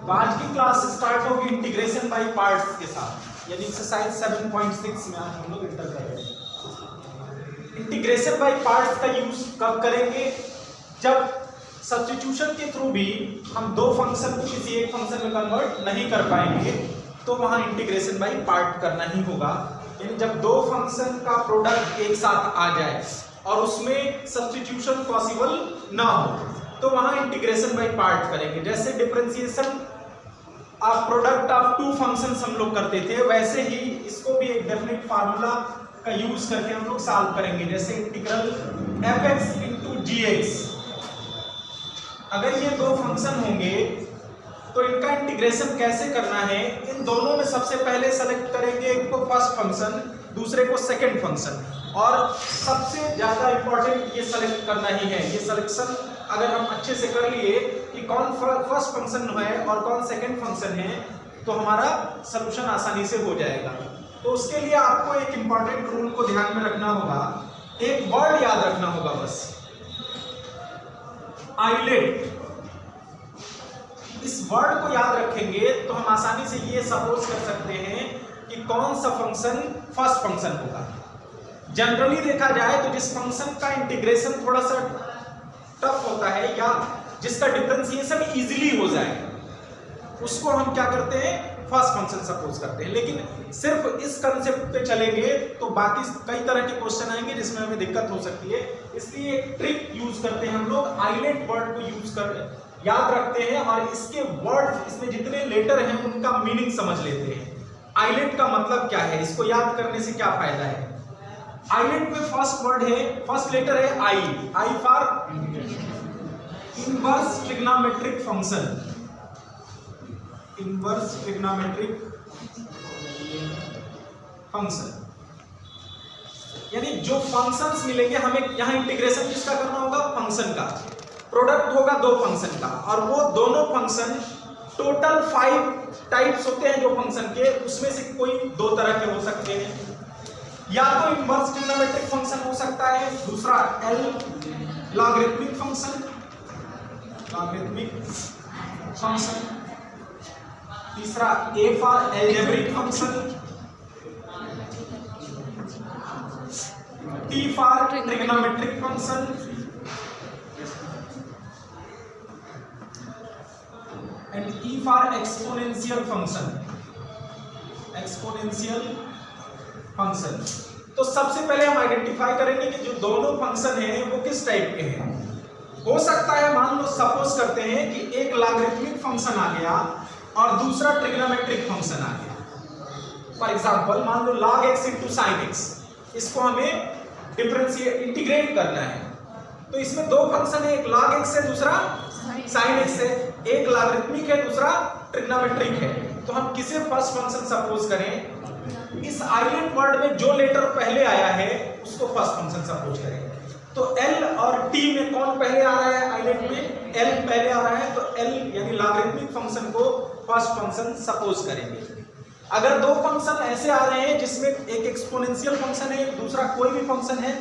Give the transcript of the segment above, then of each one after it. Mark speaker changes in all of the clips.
Speaker 1: तो आज की क्लास स्टार्ट होगी इंटीग्रेशन बाय पार्ट्स के साथ, यानी एक्सरसाइज 7.6 में आज हम लोग इंटर कर रहे हैं। इंटीग्रेशन बाय पार्ट्स का यूज कब करेंगे? जब सब्स्टिट्यूशन के थ्रू भी हम दो फंक्शन को किसी एक फंक्शन में कन्वर्ट नहीं कर पाएंगे तो वहां इंटीग्रेशन बाय पार्ट करना ही होगा। यानी जब दो फंक्शन का प्रोडक्ट एक साथ आ जाए और उसमें सब्स्टिट्यूशन पॉसिबल ना हो तो वहां इंटीग्रेशन बाय पार्ट करेंगे। जैसे differentiation of product of two functions हम लोग करते थे, वैसे ही इसको भी एक डेफिनेट फार्मूला का यूज करके हम लोग सॉल्व करेंगे। जैसे इंटीग्रल fx into gx, अगर ये दो फंक्शन होंगे तो इनका इंटीग्रेशन कैसे करना है? इन दोनों में सबसे पहले सेलेक्ट करेंगे एक को फर्स्ट फंक्शन, दूसरे को सेकंड फंक्शन, और सबसे ज्यादा इंपॉर्टेंट ये सेलेक्ट करना ही है। ये सिलेक्शन अगर हम अच्छे से कर लिए कि कौन फर्स्ट फंक्शन है और कौन सेकंड फंक्शन है तो हमारा सॉल्यूशन आसानी से हो जाएगा। तो उसके लिए आपको एक इंपॉर्टेंट रूल को ध्यान में रखना होगा, एक वर्ड याद रखना होगा बस, आइलेट। इस वर्ड को याद रखेंगे तो हम आसानी से ये सपोज कर सकते हैं कि कौन सा फंक्शन फर्स्ट फंक्शन होगा। जनरली देखा जाए तो जिस फंक्शन का इंटीग्रेशन थोड़ा सा टफ होता है या जिसका डिफरेंशिएशन इजीली हो जाए उसको हम क्या करते हैं? फर्स्ट फंक्शन सपोज करते हैं। लेकिन सिर्फ इस कंसेप्ट पे चलेंगे तो बाकी कई तरह के क्वेश्चन आएंगे जिसमें हमें दिक्कत हो सकती है। इसलिए एक ट्रिक यूज करते हैं हम लोग, आइलेट वर्ड को यूज कर याद रखते हैं और इसके वर्ड, इसमें जितने लेटर हैं उनका मीनिंग समझ लेते हैं। आइलेट का मतलब क्या है, इसको याद करने से क्या फायदा है? आइलेट में फर्स्ट वर्ड है, फर्स्ट लेटर है I for inverse trigonometric function. Inverse trigonometric function, यानी जो फंक्शंस मिलेंगे हमें यहां इंटीग्रेशन किसका करना होगा? फंक्शन का। प्रोडक्ट होगा दो फंक्शन का और वो दोनों फंक्शन टोटल 5 टाइप्स होते हैं जो फंक्शन के, उसमें से कोई दो तरह के हो सकते हैं। या तो इनवर्स ट्रिग्नोमेट्रिक फंक्शन हो सकता है, दूसरा एल लॉगरिथमिक फंक्शन, तीसरा A for algebraic function, T for trigonometric function and E for exponential function. तो सबसे पहले हम आइडेंटिफाई करेंगे कि जो दोनों फंक्शन हैं वो किस टाइप के हैं। हो सकता है, मान लो सपोज करते हैं कि एक लॉगरिथमिक फंक्शन आ गया और दूसरा ट्रिग्नोमेट्रिक फंक्शन आ गया। फॉर एग्जांपल मान लो log x into sin x, इसको हमें डिफरेंशिएट इंटीग्रेट करना है। तो इसमें दो फंक्शन है, एक log x है दूसरा sin x है, एक लॉगरिथमिक है दूसरा ट्रिग्नोमेट्रिक है। तो हम किसे फर्स्ट फंक्शन सपोज करें? इस आइलेट वर्ड में जो लेटर पहले आया है उसको फर्स्ट फंक्शन सपोज करेंगे। तो L और T में कौन पहले आ रहा है? आइलेट में L पहले आ रहा है, तो L यानी लॉगरिथमिक फंक्शन को फर्स्ट फंक्शन सपोज करेंगे। अगर दो फंक्शन ऐसे आ रहे हैं जिसमें एक एक्सपोनेंशियल फंक्शन है, दूसरा कोई भी फंक्शन है,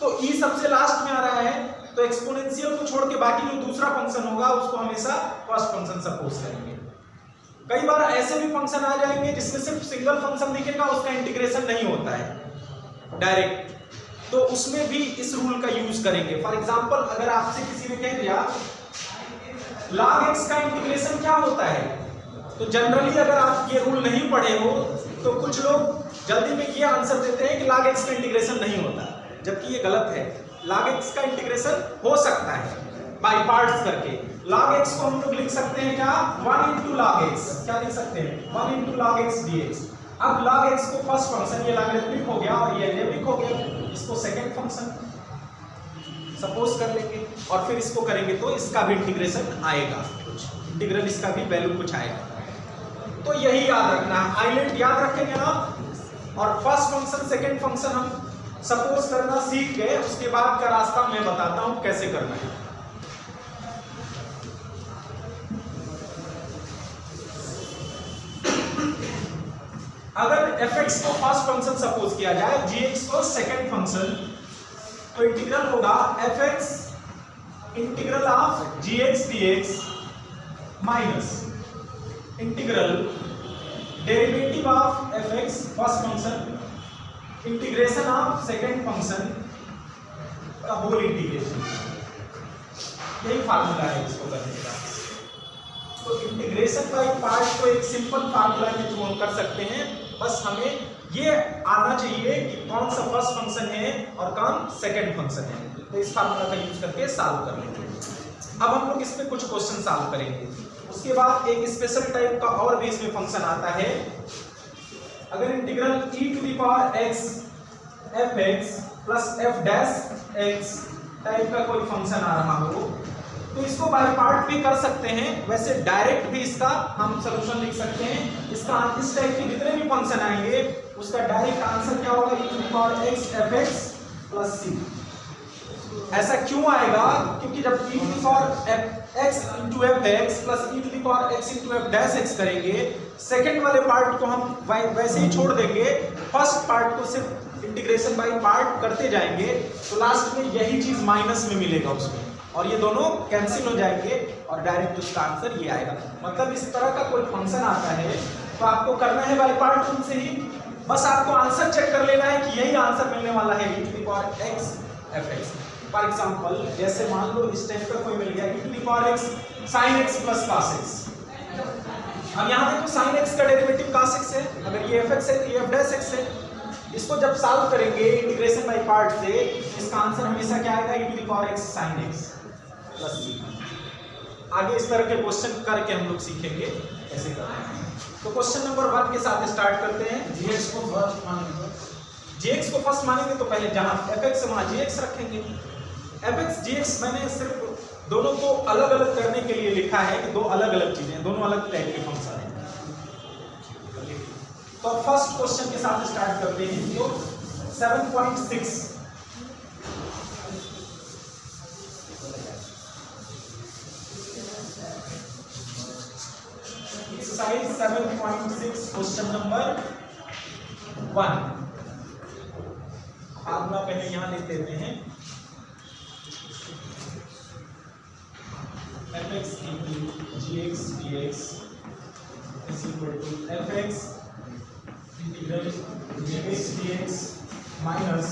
Speaker 1: तो E सबसे लास्ट में आ रहा है, तो एक्सपोनेंशियल को छोड़ के बाकी जो दूसरा फंक्शन होगा उसको हमेशा फर्स्ट फंक्शन सपोज करेंगे। कई बार ऐसे भी फंक्शन आ जाएंगे जिसमें सिर्फ सिंगल फंक्शन दिखेगा, उसका इंटीग्रेशन नहीं होता है डायरेक्ट, तो उसमें भी इस रूल का यूज करेंगे। फॉर एग्जांपल अगर आपसे किसी ने कह दिया log x का इंटीग्रेशन क्या होता है, तो जनरली अगर आप ये रूल नहीं पढ़े हो तो कुछ लोग जल्दी में ये आंसर देते हैं कि log x का इंटीग्रेशन नहीं होता, जबकि ये गलत है। log x का इंटीग्रेशन हो सकता है बाय पार्ट्स करके। log x को हम लोग लिख सकते हैं क्या? 1 into log x, क्या लिख सकते हैं? 1 into log x dx। अब log x को फर्स्ट फंक्शन, ये लॉगरिथमिक हो गया और ये एल्जेब्रिक हो गया, इसको सेकंड फंक्शन सपोज कर लेंगे और फिर इसको करेंगे तो इसका भी इंटीग्रेशन आएगा, कुछ इंटीग्रल इसका भी वैल्यू कुछ आएगा। तो यही याद रखना है, आइलेट याद रखेंगे आप और फर्स्ट फंक्शन सेकंड फंक्शन हम सपोज करना सीख गए। उसके बाद का रास्ता मैं बताता हूं कैसे करना है। अगर fx को फर्स्ट फंक्शन सपोज किया जाए, gx को सेकंड फंक्शन, तो इंटीग्रल होगा fx integral of gx dx minus integral derivative of F x first function integration of second function का होल इंटीग्रेशन, यही फार्मूला है इसको करने का। तो इंटीग्रेशन बाय पार्ट को एक सिंपल फार्मूला के थ्रू हम कर सकते हैं, बस हमें ये आना चाहिए कि कौन सा फर्स्ट फंक्शन है और कौन सेकंड फंक्शन है। तो इस फार्मूला का यूज करके सॉल्व कर लेंगे। अब हम लोग इसमें कुछ क्वेश्चन सॉल्व करेंगे। उसके बाद एक स्पेशल टाइप का और भी इसमें फंक्शन आता है। अगर integral e to the power x f x plus f dash x type का कोई फंक्शन आ रहा हो तो इसको बाय पार्ट भी कर सकते हैं, वैसे डायरेक्ट भी इसका हम सॉल्यूशन लिख सकते हैं। इसका इस टाइप के जितने भी फंक्शन आएंगे उसका डायरेक्ट आंसर क्या होगा, e to the power x f x plus c। ऐसा क्यों आएगा, क्योंकि जब e to the power x into f x plus e to the power x into f dash x करेंगे, सेकंड वाले पार्ट को हम वैसे ही छोड़ देंगे, फर्स्ट पार्ट को सिर्फ इंटीग्रेशन बाय पार्ट करते जाएंगे, तो लास्ट में यही चीज माइनस में मिलेगा उसमें, और ये दोनों कैंसिल हो जाएंगे और डायरेक्ट उसका आंसर ये आएगा। मतलब इस तरह का कोई फंक्शन आता है तो आपको करना है बाय पार्ट उनसे ही, बस आपको आंसर चेक कर लेना है कि यही आंसर मिलने वाला है e to the power x f x। For example जैसे मान लो इस टाइप का कोई मिल गया e to the power x sin x plus cos x। अब यहाँ देखो sin x का डेरिवेटिव cos x है, अगर ये f x है तो ये f डैश x है। इसको जब सॉल्व करेंगे इंटीग्रेशन बाय पार्ट से, इसका आंसर हमेशा क्या आएगा, e to the power x sin x plus c। आगे इस तरह के क्वेश्चन करके हम लोग सीखेंगे कैसे करना है। तो क्वेश्चन नंबर 1 के साथ स्टार्ट करते हैं। gx को फर्स्ट मानेंगे, gx को फर्स्ट मानेंगे तो पहले जहां fx है वहां gx रखेंगे। fx gx मैंने सिर्फ दोनों को अलग अलग करने के लिए लिखा है कि दो अलग अलग चीजें, दोनों अलग टाइप के फंक्शन हैं। तो फर्स्ट क्वेश्चन के साथ स्टार्ट करते हैं। जो 7.6 एक्सरसाइज 7.6 क्वेश्चन नंबर 1। फार्मूला पहले यहां लिख देते हैं, fx into gx dx is equal to fx integral gx dx minus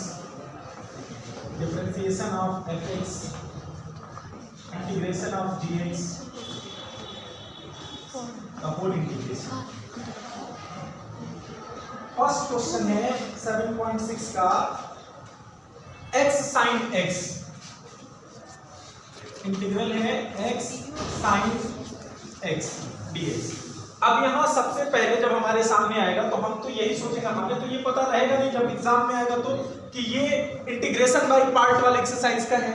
Speaker 1: differentiation of fx integration of gx का होल इंटीग्रेशन। फर्स्ट क्वेश्चन है 7.6 का x sin x, इंटीग्रल है x sin x dx। अब यहाँ सबसे पहले जब हमारे सामने आएगा तो हम तो यही सोचेंगे, हमें तो ये पता रहेगा नहीं जब एग्जाम में आएगा तो कि ये इंटीग्रेशन बाय पार्ट वाला एक्सरसाइज का है।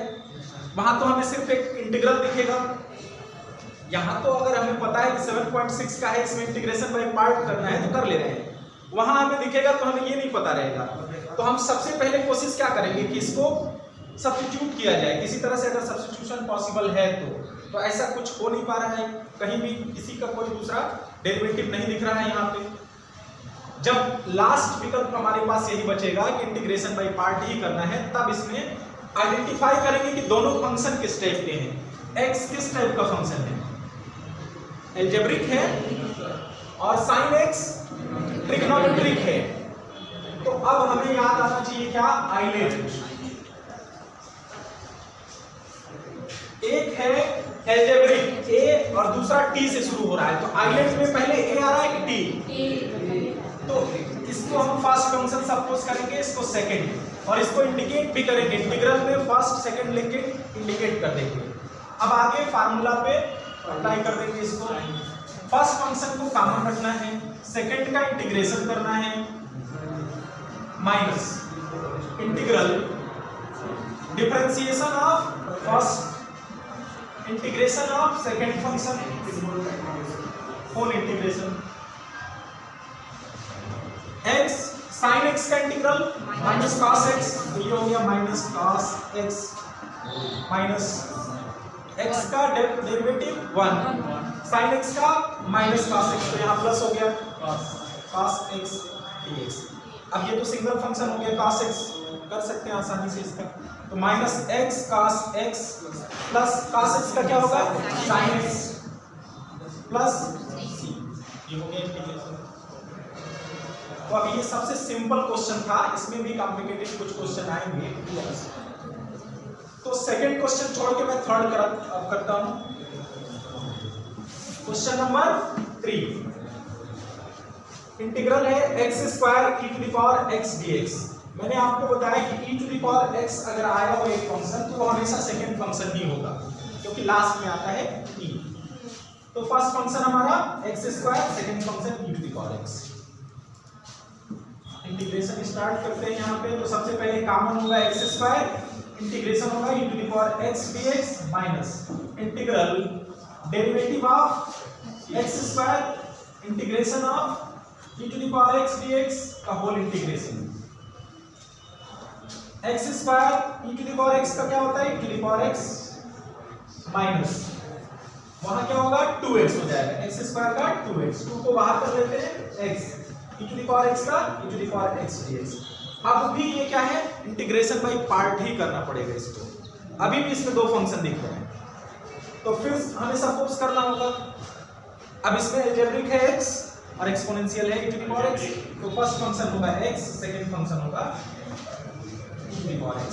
Speaker 1: वहां तो हमें सिर्फ एक इंटीग्रल दिखेगा। यहाँ तो अगर हमें पता है कि 7.6 का है, इसमें इंटीग्रेशन बाय पार्ट करना है तो कर ले रहे हैं, वहां हमें दिखेगा तो हमें ये नहीं पता रहेगा। तो हम सबसे पहले कोशिश क्या करेंगे कि इसको सब्स्टिट्यूट किया जाए किसी तरह से, अगर सब्स्टिट्यूशन पॉसिबल है तो ऐसा कुछ हो नहीं पा रहा है, कहीं भी किसी का कोई दूसरा डेरिवेटिव नहीं दिख रहा है यहाँ पे। जब लास्ट विकल्प हमारे पास यही बचेगा कि इंटीग्रेशन बाय पार्ट ही करना है, तब इसमें आइडेंटिफाई करेंगे कि दोनों फंक्शन किस टाइप के हैं। x किस टाइप का फंक्शन है, एल्जेब्रिक है, और sin x ट्रिग्नोमेट्रिक है। तो अब हमें याद आना चाहिए क्या, आइलेट। एक है एल्जेब्रिक a और दूसरा t से शुरू हो रहा है, तो आइलेट में पहले a आ रहा है t, तो इसको हम फर्स्ट फंक्शन सपोज करेंगे, इसको सेकंड, और इसको इंडिकेट भी करेंगे, इंटीग्रल में फर्स्ट सेकंड लेके इंडिकेट कर देंगे। अब आगे फार्मूला पे अप्लाई कर देंगे इसको। फर्स्ट फंक्शन को कॉमन रखना है, सेकंड का इंटीग्रेशन करना है, minus integral differentiation of first integration of second function whole integration. x sin x का इंटीग्रल माइनस cos x, तो ये हो गया minus cos x minus x का डेरिवेटिव 1, sin x का माइनस cos x, तो यहाँ प्लस हो गया cos x dx। अब ये तो सिंगल फंक्शन हो गया, cos x कर सकते हैं आसानी से इसका, तो minus x cos x plus cos x का क्या होगा sin x प्लस c। ये हो गया इंटीग्रेशन। तो अभी ये सबसे सिंपल क्वेश्चन था, इसमें भी कॉम्प्लिकेटेड कुछ क्वेश्चन आएंगे। तो सेकंड क्वेश्चन छोड़ के मैं थर्ड करता हूं। क्वेश्चन नंबर 3, इंटीग्रल है x square e to the power x dx। मैंने आपको बताया कि e to the power x अगर आया हो एक फंक्शन तो वो हमेशा सेकंड फंक्शन ही होगा, क्योंकि लास्ट में आता है e। तो फर्स्ट फंक्शन हमारा x square, second function e to the power x। Integration start करते हैं यहाँ पे। तो सबसे पहले कॉमन होगा x स्क्वायर, इंटीग्रेशन होगा e to the power x dx minus integral derivative of x square integration of e to the power x dx का whole integration. x square e to the power x का क्या होता है, e to the power x minus वहां क्या होगा 2x हो जाएगा, x स्क्वायर का 2x, 2 को बाहर कर लेते हैं x, e to the power x का e to the power x dx। अब भी ये क्या है, इंटीग्रेशन बाय पार्ट ही करना पड़ेगा इसको। अभी भी इसमें दो फंक्शन दिख रहे हैं, तो फिर हमें सपोज करना होगा। अब इसमें अलजेब्रिक है x और एक्सपोनेंशियल है e to the power x। तो फर्स्ट फंक्शन होगा x, सेकंड फंक्शन होगा e to the power x।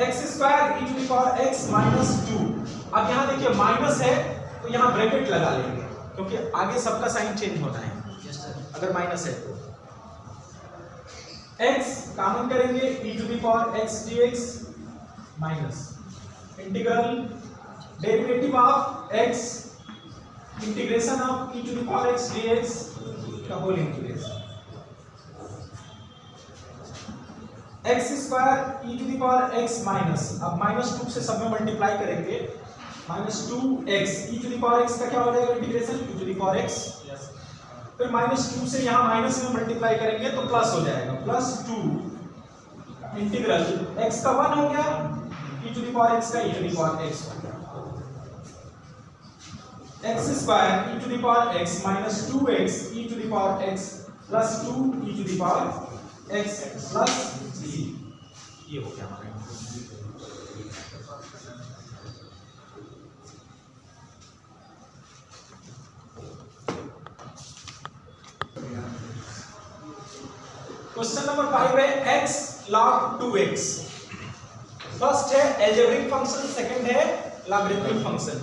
Speaker 1: x square e to the power x minus 2। अब यहाँ देखिए माइनस है तो यहाँ ब्रैकेट लगा लेंगे, क्योंकि आगे सबका साइन चेंज होना है अगर माइनस है तो। x कॉमन करेंगे e to the power x dx minus integral derivative of x integration of e to the power x dx का whole integration. x square e to the power x minus, अब -2 से सब में multiply करेंगे, -2x e to the power x का क्या हो जाएगा integration e to the power x। फिर -2 से यहाँ माइनस में मल्टीप्लाई करेंगे तो प्लस हो जाएगा, +2 इंटीग्रल x का 1 हो गया, e to the power x का e to the power x हो गया। x square e to the power x minus 2x e to the power x plus 2 e to the power x plus c। ये हो गया हमारा। Question number 5 है x log 2x। First है algebraic function, second है logarithmic function.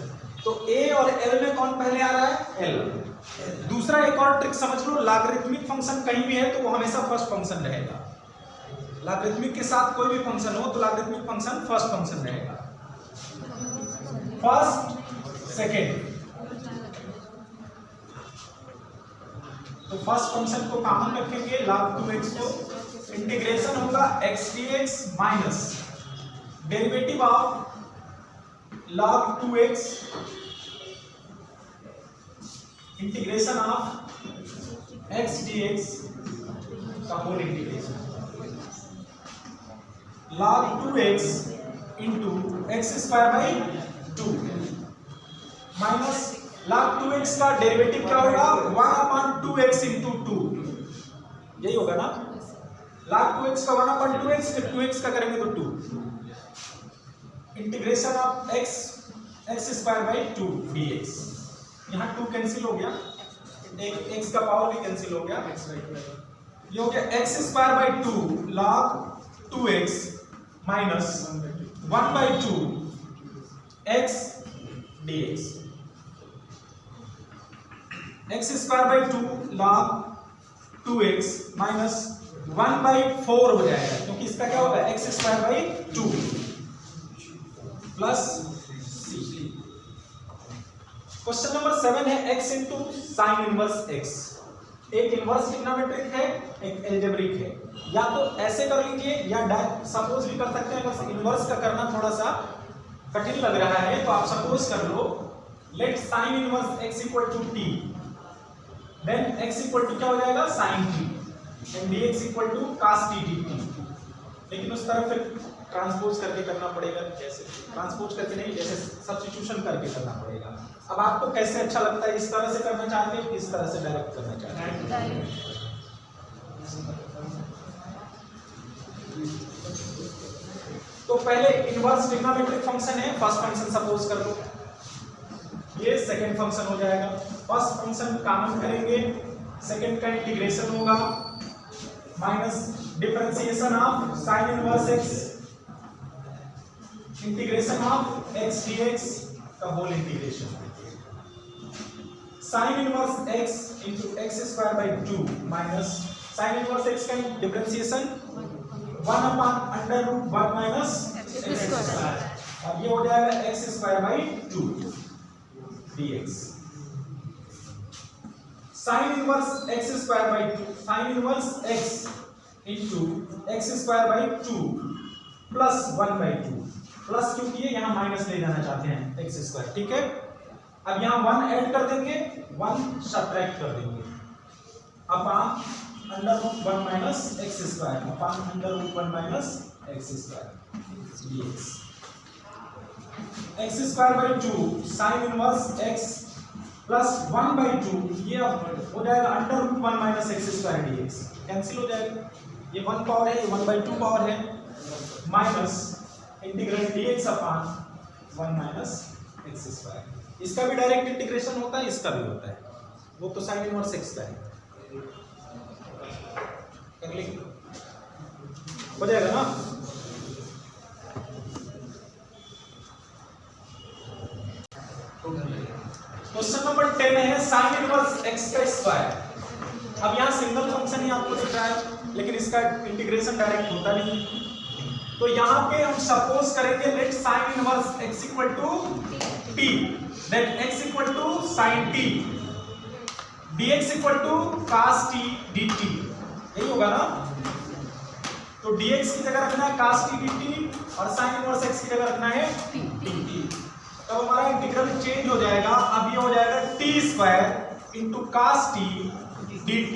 Speaker 1: तो a और l में कौन पहले आ रहा है, l। दूसरा एक और ट्रिक समझ लो, लॉगरिथमिक फंक्शन कहीं भी है तो वो हमेशा फर्स्ट फंक्शन रहेगा। लॉगरिथमिक के साथ कोई भी फंक्शन हो तो लॉगरिथमिक फंक्शन फर्स्ट फंक्शन रहेगा, फर्स्ट सेकंड। तो फर्स्ट फंक्शन को कॉमन रखेंगे log 2x को, इंटीग्रेशन होगा x dx minus derivative of log 2x integration of x dx का whole integration. log 2x into x square by 2 minus log 2x का derivative क्या होगा 1/2x into 2, यही होगा ना। log 2x का 1/2x, फिर 2x का करेंगे तो 2 integration of x square by 2 dx। यहाँ 2 कैंसिल हो गया, एक x का पावर भी कैंसिल हो गया, ये हो गया x square by 2 log 2x minus 1/2 x dx। x square by 2 log 2x minus 1/4 हो जाएगा, क्योंकि इसका क्या होगा x square by 2 plus c। Question number 7 है x into sine inverse x। एक इनवर्स ट्रिग्नोमेट्रिक है, एक अलजेब्रिक है। या तो ऐसे कर लीजिए या सपोज भी कर सकते हैं। बस इनवर्स का करना थोड़ा सा कठिन लग रहा है तो आप सपोज कर लो, let sine inverse x equal to t, then x equal to क्या हो जाएगा sin t, and dx equal to cos t dt। लेकिन उस तरफ फिर ट्रांसपोज करके करना पड़ेगा, जैसे ट्रांसपोज करके नहीं, जैसे सब्स्टिट्यूशन करके करना पड़ेगा। अब आपको कैसे अच्छा लगता है, इस तरह से करना चाहते हैं, इस तरह से डायरेक्ट करना चाहते हैं। तो पहले इनवर्स ट्रिग्नोमेट्रिक फंक्शन है, फर्स्ट फंक्शन सपोज कर लो ये सेकंड फंक्शन हो जाएगा। फर्स्ट फंक्शन कॉमन करेंगे, सेकंड का इंटीग्रेशन होगा minus differentiation of sine inverse x integration of x d x का whole integration sine inverse x into x square by 2 minus sine inverse x का differentiation 1 upon under root 1 minus x square, और ये हो जाएगा x square by 2 dx sign inverse x square by 2 sine inverse x into x square by 2 plus 1 by 2 plus क्योंकि ये यहाँ minus ले जाना चाहते हैं एक्स स्क्वायर, ठीक है। अब यहाँ 1 ऐड कर देंगे, 1 सब्ट्रैक्ट कर देंगे upon under root 1 minus x square upon under root 1 minus x square dx x square by 2 sine inverse x plus 1 by 2 ये अब हो जाएगा under root 1 minus x square dx, cancel हो जाएगा, ये 1 पावर है, ये 1 बाई 2 पावर है, minus integral dx upon 1 minus x square. इसका भी डायरेक्ट इंटीग्रेशन होता है, इसका भी होता है, वो तो साइन इनवर्स एक्स का है, कर लेंगे, हो जाएगा ना। क्वेश्चन नंबर 10 है साइन इनवर्स एक्स का स्क्वायर। अब यहाँ सिंगल फंक्शन ही आपको दिख रहा है, लेकिन इसका इंटीग्रेशन डायरेक्ट होता नहीं, तो यहाँ पे हम सपोज करेंगे let sine inverse x equal to t, that x equal to sine t, dx equal to cos t dt, यही होगा ना। तो dx की जगह रखना है cos t dt और साइन इनवर्स x की जगह रखना है t। तो हमारा इंटीग्रल चेंज हो जाएगा, अब ये हो जाएगा t square into cos t dt।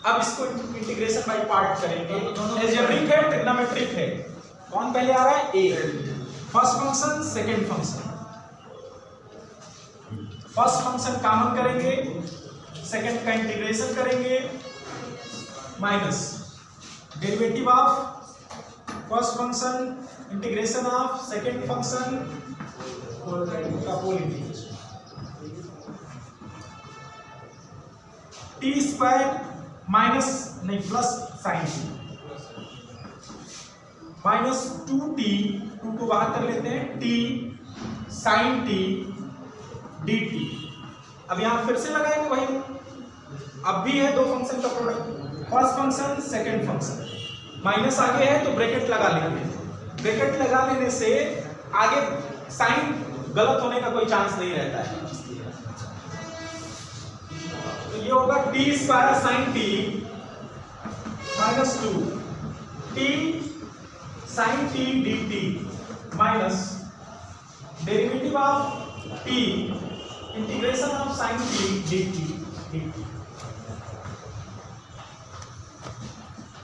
Speaker 1: अब इसको इंटीग्रेशन बाय पार्ट करेंगे, अलजेब्रिक है ट्रिग्नोमेट्रिक है, कौन पहले आ रहा है a, first function second function, first function common करेंगे, सेकंड का इंटीग्रेशन करेंगे minus derivative of first function integration of second function का whole integration t square minus नहीं प्लस साइन माइनस 2t, 2 को बाहर कर लेते हैं, t साइन t dt। अब यहां फिर से लगाएंगे वही, अब भी है दो फंक्शन का product, first function second function, minus आगे है तो ब्रैकेट लगा लेंगे, ब्रैकेट लगा लेने से आगे साइन गलत होने का कोई चांस नहीं रहता है, तो ये होगा t square sine t minus 2 t sine t dt minus derivative of t integration of sine t dt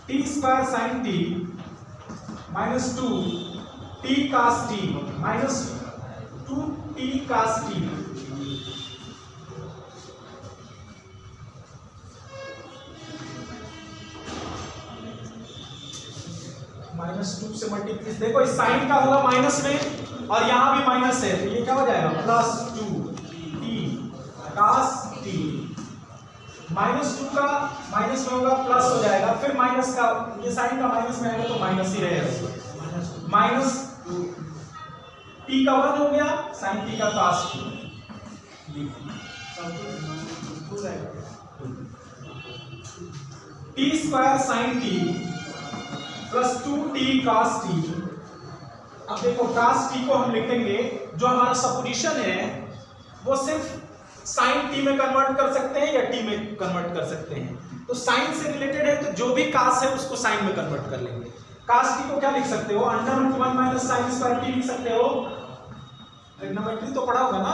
Speaker 1: t square sine t minus 2 t cos t minus 2 t cos t minus 2 से multiply, देखो इस sign का होगा minus में और यहां भी minus है, तो ये क्या हो जाएगा plus 2 t cos t, minus 2 का माइनस में होगा प्लस हो जाएगा, फिर माइनस का, ये साइन का माइनस में आएगा तो माइनस ही रहेगा, माइनस t का 1 हो गया साइन t का cos t, t square sine t plus 2t cos t। अब देखो cos t को हम लिखेंगे, जो हमारा सपोजिशन है वो सिर्फ साइन t में कन्वर्ट कर सकते हैं या t में कन्वर्ट कर सकते हैं, तो साइन से रिलेटेड है तो जो भी cos है उसको साइन में कन्वर्ट कर लेंगे। cos t को क्या लिख सकते हो, under root 1 minus sine square t लिख सकते हो, ट्रिग्नोमेट्री तो पढ़ा होगा ना,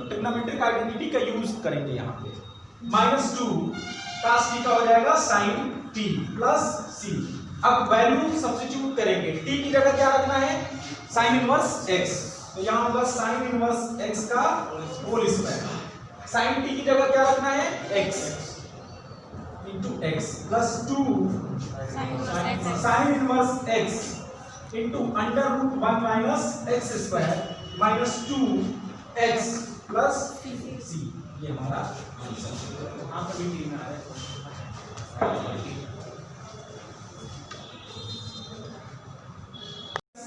Speaker 1: ट्रिग्नोमेट्रिक आइडेंटिटी का यूज करेंगे यहाँ पे, माइनस 2 cos t का हो जाएगा साइन t प्लस c। अब वैल्यू सब्स्टिट्यूट करेंगे, t की जगह क्या रखना है साइन इनवर्स x, तो यहां होगा साइन इनवर्स x का होल स्क्वायर, साइन t की जगह क्या रखना है x into x plus 2 sine inverse x into under root 1 minus x square minus 2 x plus c, ये हमारा आंसर।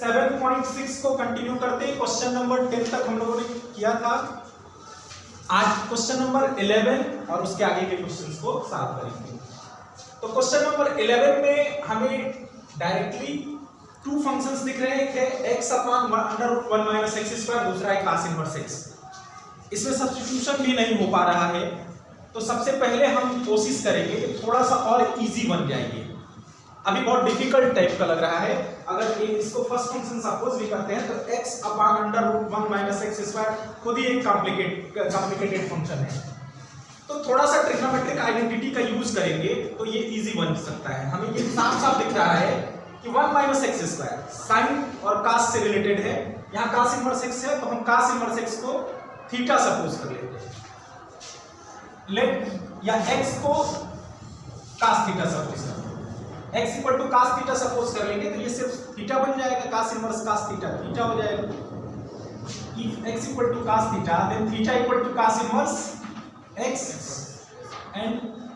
Speaker 1: 7.6 को कंटिन्यू करते हैं। क्वेश्चन नंबर 10 तक हम लोगों ने किया था। आज क्वेश्चन नंबर 11 और उसके आगे के क्वेश्चंस को सॉल्व करेंगे। तो क्वेश्चन नंबर 11 में हमें डायरेक्टली टू फंक्शंस दिख रहे हैं। एक है x upon under root 1 minus x square, दूसरा है cos इनवर्स x। इसमें सब्स्टिट्यूशन भी नहीं हो पा रहा है, तो सबसे पहले हम कोशिश करेंगे कि थोड़ा सा और इजी बन जाएगी। अभी बहुत डिफिकल्ट टाइप का लग रहा है। अगर इसको फर्स्ट फंक्शन सपोज भी करते हैं तो x upon under root 1 minus x square खुद ही एक कॉम्प्लिकेटेड फंक्शन है। तो थोड़ा सा ट्रिग्नोमेट्रिक आइडेंटिटी का यूज करेंगे तो ये इजी बन सकता है। हमें ये साफ साफ दिख रहा है कि 1 माइनस एक्स स्क्वायर साइन और cos से रिलेटेड है। यहाँ cos इनवर्स x है, तो हम cos इनवर्स x को थीटा सपोज कर लेते हैं। लेट या x को cos थीटा सपोज कर, x equal to cos theta suppose कर लेंगे तो ये सिर्फ थीटा बन जाएगा। cos इनवर्स cos थीटा थीटा हो जाएगा। if x equal to cos theta then theta equal to cos inverse x, and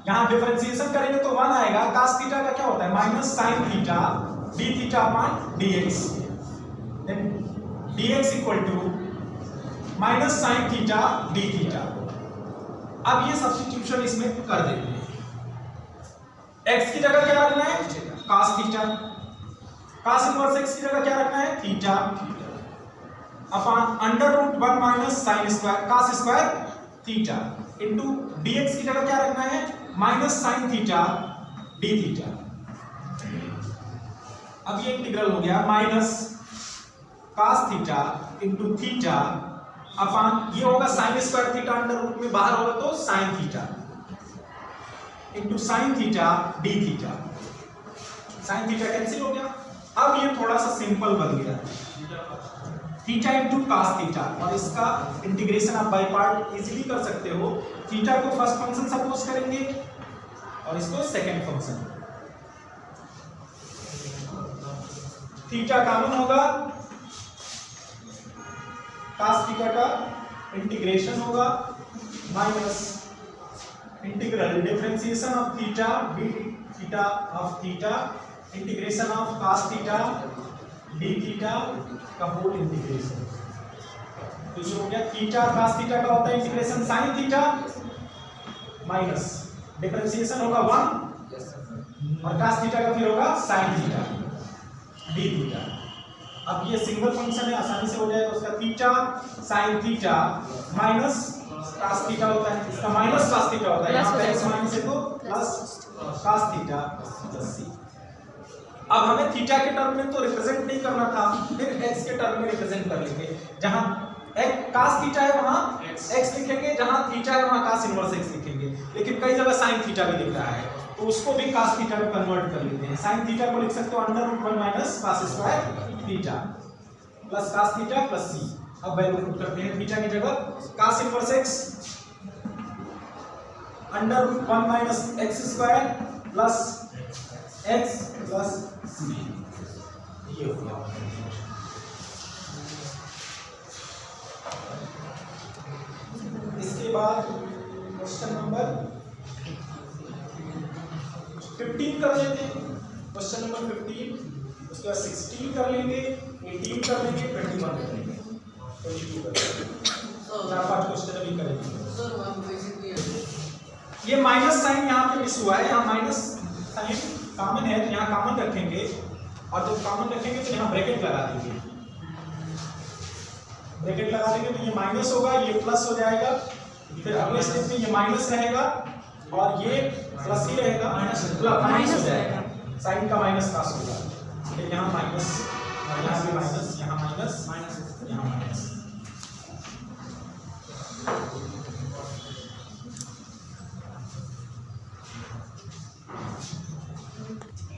Speaker 1: यहां डिफरेंशिएशन करेंगे तो 1 आएगा। cos थीटा का क्या होता है minus sin theta d theta upon dx, then dx equal to minus sin theta d theta. अब ये सब्स्टिट्यूशन इसमें कर देते हैं। x की जगह क्या रखना है cos theta, cos inverse x की जगह क्या रखना है theta upon under root 1 minus sin square cos square theta into dx की जगह क्या रखना है minus sin theta d theta. अब ये इंटीग्रल हो गया minus cos theta into theta upon ये होगा sin square theta under root में बाहर होगा तो sin theta into sine theta d theta. Sine theta cancel हो गया। अब ये थोड़ा सा सिंपल बन गया, थीटा इंटू cos थीटा, और इसका इंटीग्रेशन आप बाय पार्ट इजीली कर सकते हो। थीटा को फर्स्ट फंक्शन सपोज करेंगे और इसको सेकंड फंक्शन। थीटा कॉमन होगा, cos थीटा का इंटीग्रेशन होगा minus integral differentiation of theta b theta of theta integration of cos theta d theta का होल इंटीग्रेशन। तो ये हो गया थीटा cos थीटा का होता है integration sin theta minus differentiation होगा 1 और cos थीटा का फिर होगा sin थीटा d थीटा। अब ये सिंगल फंक्शन है, आसानी से हो जाएगा। उसका theta sin theta minus cos theta होता है, इसका माइनस cos थीटा होता है। यहाँ पे x माइनस है तो plus cos theta plus c। अब हमें थीटा के टर्म में तो रिप्रेजेंट नहीं करना था, फिर x के टर्म में रिप्रेजेंट कर लेंगे। जहां cos थीटा है वहां x लिखेंगे, जहां थीटा है वहां cos इनवर्स x लिखेंगे। लेकिन कई जगह sin थीटा भी दिख रहा है तो उसको भी cos थीटा में कन्वर्ट कर लेते हैं। sin थीटा को लिख सकते हो under root 1 minus cos square theta plus cos theta plus c। अब वैल्यू पुट करते हैं थीटा की जगह cos inverse x under root 1 minus x square plus x plus c। ये हो गया। इसके बाद क्वेश्चन नंबर 15 कर लेते हैं। क्वेश्चन नंबर 15, उसके बाद 16 कर लेंगे, 18 कर लेंगे, 21 कर लेंगे, 22 कर लेंगे। 4-5 क्वेश्चन अभी करेंगे। ये माइनस साइन यहाँ पे मिस हुआ है, यहाँ माइनस साइन कॉमन है तो यहाँ कॉमन रखेंगे, और जब कॉमन रखेंगे तो यहाँ ब्रैकेट लगा देंगे। ब्रैकेट लगा देंगे तो ये माइनस होगा, ये प्लस हो जाएगा। फिर अगले स्टेप में ये माइनस रहेगा और ये प्लस ही रहेगा, माइनस हो जाएगा। साइन का माइनस पास होगा। फिर यहाँ माइनस, यहाँ भी माइनस, यहाँ माइनस, माइनस, यहाँ माइनस।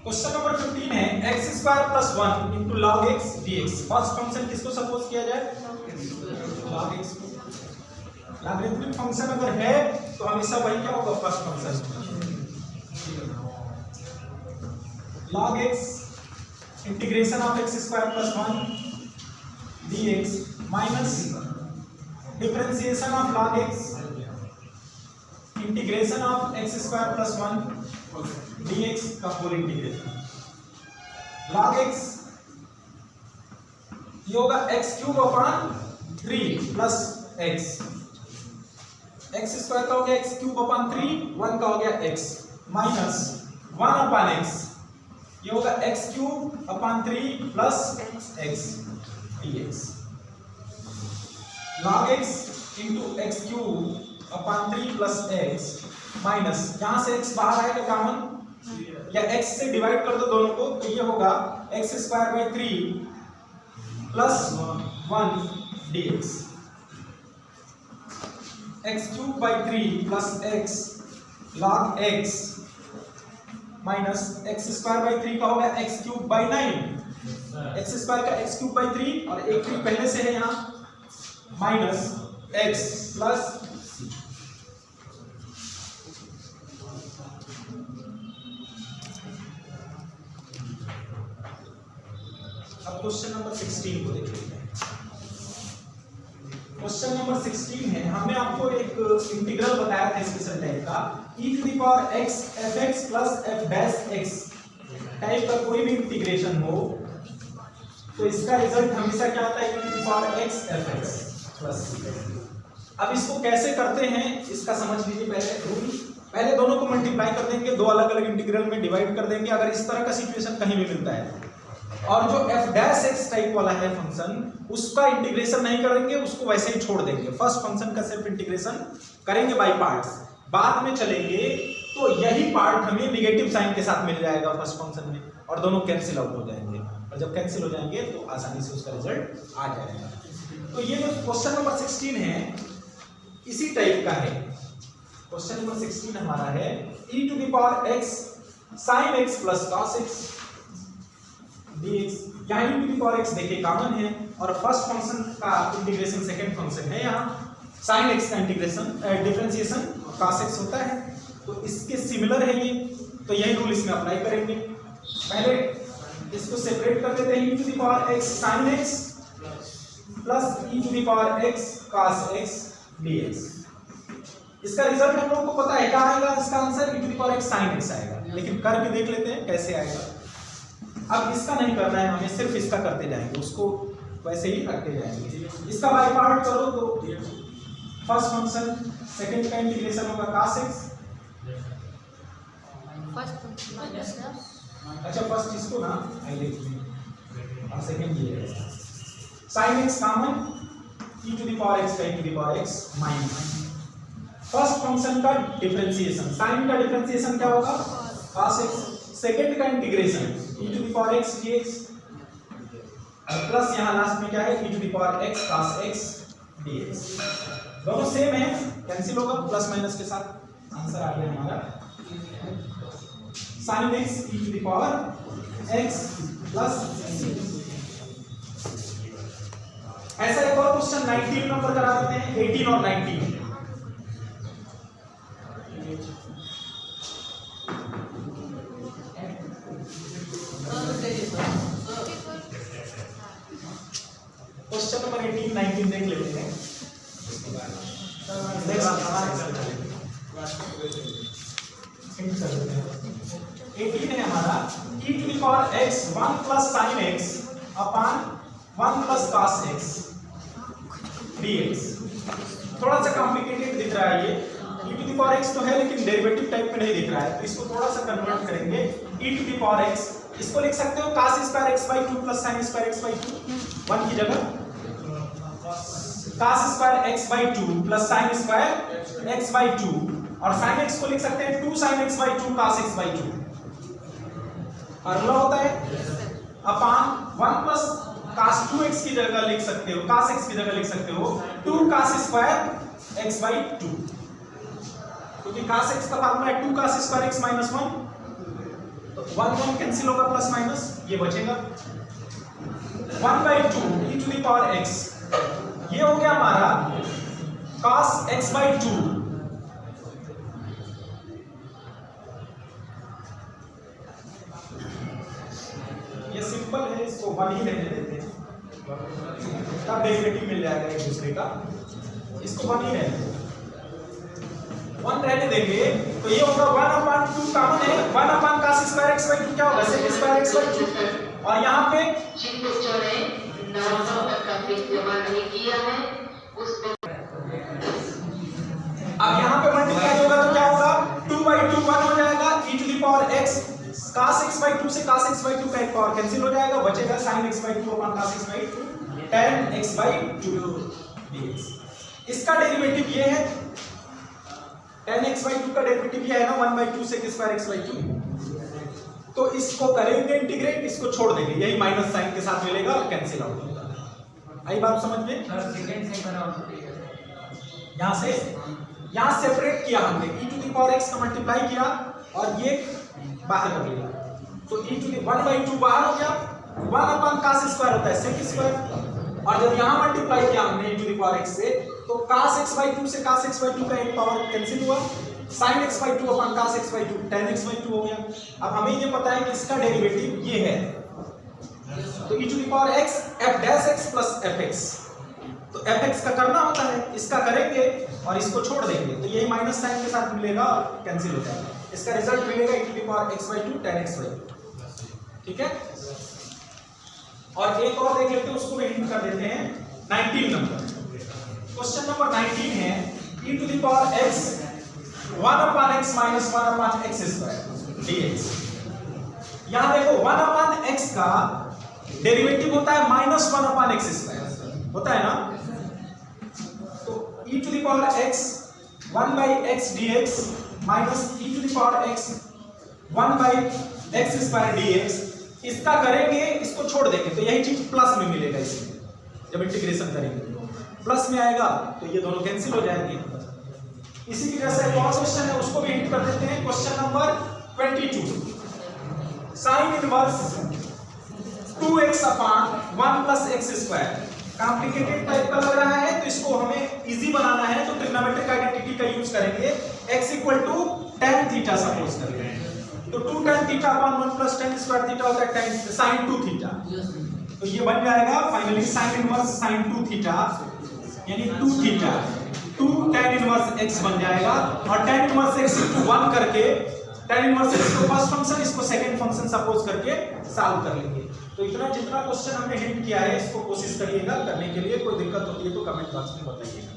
Speaker 1: क्वेश्चन नंबर 15 है x square plus 1 into log x dx। First function किसको सपोज किया जाए लॉग x को। लॉगरिथमिक फंक्शन अगर है तो हमेशा वही क्या होगा first function. Log x integration of x square plus 1 dx minus differentiation of log x, integration of x square plus 1 dx का फुल इंटीग्रेशन। log x ये होगा x cube upon 3 plus x, x square का हो गया x cube upon 3, 1 का हो गया x minus 1 upon x, ये होगा x cube upon 3 plus x dx। log x into x cube upon 3 plus x minus, यहां से x बाहर आएगा कॉमन या x से डिवाइड कर दो दोनों को, तो ये होगा x square by 3 plus 1 dx। x cube by 3 plus x log x minus x square by 3 का होगा x cube by 9, x square का x क्यूब बाई 3 और एक 3 पहले से है यहाँ, माइनस x प्लस अब क्वेश्चन नंबर 16 को देख लेते हैं। क्वेश्चन नंबर 16 है, हमने आपको एक इंटीग्रल बताया था स्पेशल टाइप का, e to the power x fx plus f dash x type का कोई भी इंटीग्रेशन हो तो इसका रिजल्ट हमेशा क्या आता है, e to the power x fx plus. अब इसको कैसे करते हैं इसका समझ लीजिए पहले रूल। पहले दोनों को मल्टीप्लाई कर देंगे, दो अलग अलग इंटीग्रल में डिवाइड कर देंगे अगर इस तरह का सिचुएशन कहीं भी मिलता है, और जो f डैश x टाइप वाला है फंक्शन उसका इंटीग्रेशन नहीं करेंगे, उसको वैसे ही छोड़ देंगे। फर्स्ट फंक्शन का सिर्फ इंटीग्रेशन करेंगे बाय पार्ट्स, बाद में चलेंगे तो यही पार्ट हमें निगेटिव साइन के साथ मिल जाएगा फर्स्ट फंक्शन में, और दोनों कैंसिल आउट हो जाएंगे, और जब कैंसिल हो जाएंगे तो आसानी से उसका रिजल्ट आ जाएगा। तो ये जो क्वेश्चन नंबर 16 है इसी टाइप का है। क्वेश्चन नंबर 16 हमारा है e to the power x sin x plus cos x dx। यहाँ e to the power x देखिए कॉमन है, और फर्स्ट फंक्शन का इंटीग्रेशन सेकंड फंक्शन है, यहाँ sin x का इंटीग्रेशन डिफरेंशिएशन cos x होता है, तो इसके सिमिलर है ये, तो यही रूल इसमें अप्लाई करेंगे। पहले इसको सेपरेट कर देते हैं, e to the power x sin x plus e to the power x cos x dx। इसका रिजल्ट हम लोगों को पता है क्या आएगा, इसका answer e to the power x sin x आएगा, लेकिन करके देख लेते हैं कैसे आएगा। अब इसका नहीं करना है हमें, सिर्फ इसका करते जाएंगे, उसको वैसे ही रखते जाएंगे। इसका बाय पार्ट करो तो फर्स्ट फंक्शन सेकंड का इंटीग्रेशन होगा cos x, अच्छा फर्स्ट इसको ना और सेकंड ये है sin x common, e to the power x का e to the power x minus first function का डिफरेंशिएशन, sin का डिफरेंशिएशन क्या होगा cos x, सेकंड का integration e to the power x dx, और प्लस यहाँ लास्ट में क्या है e to the power x cos x dx। दोनों सेम है, कैंसिल होगा प्लस माइनस के साथ, आंसर आ गया हमारा sin x e to the power x plus. ऐसा एक और क्वेश्चन 19 नंबर करा देते हैं, 18 और 19। क्वेश्चन नंबर 18 19 देख लेते हैं। एटीन है हमारा e to the power x 1 plus sin x upon 1 plus cos x dx। थोड़ा सा कॉम्प्लिकेटेड दिख रहा है ये, e to the power x तो है लेकिन डेरिवेटिव टाइप में नहीं दिख रहा है, तो इसको थोड़ा सा कन्वर्ट करेंगे। e to the power x इसको लिख सकते हो cos square x by 2 plus sin square x by 2, 1 की जगह cos square x by 2 plus sin square x by 2, और sin x को लिख सकते हैं 2 sin x by 2 cos x by 2, और अगला होता है अपॉन 1 प्लस cos 2x की जगह लिख सकते हो, cos x की जगह लिख सकते हो 2 cos स्क्वायर x बाई 2, क्योंकि cos x का फार्मूला है 2 cos स्क्वायर x माइनस 1, तो 1 1 कैंसिल होगा प्लस माइनस, ये बचेगा 1 by 2 e to the power x, ये हो गया हमारा cos x बाई 2, ये सिंपल है, इसको 1 ही रहने देते हैं, तब डेरिवेटिव मिल जाएगा एक दूसरे का। इसको 1 ही रहने 1 रहने देंगे, तो ये होगा 1/2 कॉमन है, 1 cos स्क्वायर x बाई 2 क्या होगा sec स्क्वायर x बाई 2, और यहाँ पे अब यहाँ पे मल्टीप्लाई होगा तो क्या होगा 2/2 1 हो जाएगा, e to the power x cos x by 2 से cos x बाई 2 का एक पावर कैंसिल हो जाएगा, बचेगा sin x by 2 upon cos x by 2 tan x by 2 dx। इसका डेरिवेटिव ये है, tan x बाई 2 का डेरिवेटिव ये है ना 1/2 sec स्क्वायर x बाई 2, तो इसको करेंगे इंटीग्रेट, इसको छोड़ देंगे, यही माइनस साइन के साथ मिलेगा और कैंसिल आउट होगा। आई बात समझ में? यहाँ सेपरेट किया हमने, e to the power x का मल्टीप्लाई किया और ये बाहर कर लिया, तो e टू द 1/2 बाहर हो गया, 1 cos स्क्वायर होता है sec स्क्वायर, और जब यहाँ मल्टीप्लाई किया हमने e to the power x से, तो cos x बाई 2 से cos x बाई 2 का एक पावर कैंसिल हुआ, sin x by 2 upon cos x by 2 tan x by 2 हो गया। अब हमें ये पता है कि इसका डेरिवेटिव ये है, तो e to the power x f dash x plus fx, तो fx का करना होता है, इसका करेंगे और इसको छोड़ देंगे, तो यही माइनस साइन के साथ मिलेगा और कैंसिल हो जाएगा, इसका रिजल्ट मिलेगा e to the power x by 2 tan x by 2। ठीक है, और एक और देख लेते हैं, उसको भी हिंट कर देते हैं। 19 नंबर क्वेश्चन नंबर 19 है e to the power x 1/x minus 1/x square dx। यहां देखो 1/x का डेरिवेटिव होता है -1/x स्क्वायर, होता है ना, तो e to the power x 1/x dx minus e to the power x 1/x square dx, इसका करेंगे, इसको छोड़ देंगे, तो यही चीज प्लस में मिलेगा, इसमें जब इंटीग्रेशन करेंगे तो प्लस में आएगा, तो ये दोनों कैंसिल हो जाएंगे। इसी की जैसे एक और क्वेश्चन है, उसको भी हिंट कर देते हैं। Question number 22, sine inverse 2x upon 1 plus x square, complicated type का लग रहा है, तो इसको हमें इजी बनाना है, तो ट्रिग्नोमेट्रिक आइडेंटिटी का यूज करेंगे, x equal to tan theta suppose करेंगे, तो 2 tan theta upon 1 plus tan square theta होता है tan sin 2 थीटा, तो ये बन जाएगा finally sine inverse sin 2 theta यानी 2 थीटा 2 tan इनवर्स x बन जाएगा, और tan इनवर्स x को 1 करके tan इनवर्स x को फर्स्ट फंक्शन, इसको सेकंड फंक्शन सपोज करके सॉल्व कर लेंगे। तो इतना जितना क्वेश्चन हमने हिंट किया है, इसको कोशिश करिएगा करने के लिए, कोई दिक्कत होती है तो कमेंट बॉक्स में बताइएगा।